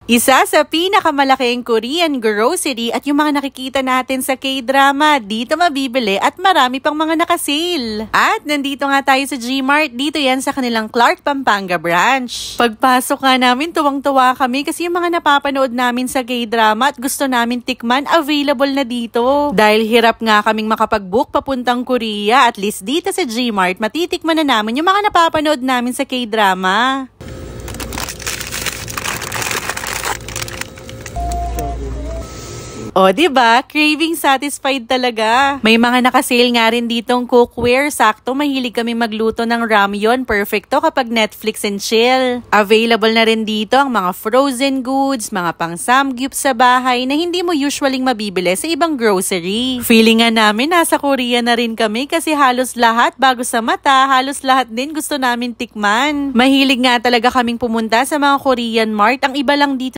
Isa sa pinakamalaking Korean grocery at yung mga nakikita natin sa K-drama, dito mabibili at marami pang mga nakasale. At nandito nga tayo sa Gmart, dito yan sa kanilang Clark, Pampanga branch. Pagpasok nga namin, tuwang-tuwa kami kasi yung mga napapanood namin sa K-drama at gusto namin tikman, available na dito. Dahil hirap nga kaming makapag-book papuntang Korea, at least dito sa Gmart, matitikman na namin yung mga napapanood namin sa K-drama. O, diba? Craving satisfied talaga. May mga nakasale nga rin ditong cookware. Sakto, mahilig kami magluto ng ramyun. Perfecto kapag Netflix and chill. Available na rin dito ang mga frozen goods, mga pang-samgyup sa bahay na hindi mo usually mabibili sa ibang grocery. Feeling nga namin nasa Korea na rin kami kasi halos lahat bago sa mata, halos lahat din gusto namin tikman. Mahilig nga talaga kaming pumunta sa mga Korean mart. Ang iba lang dito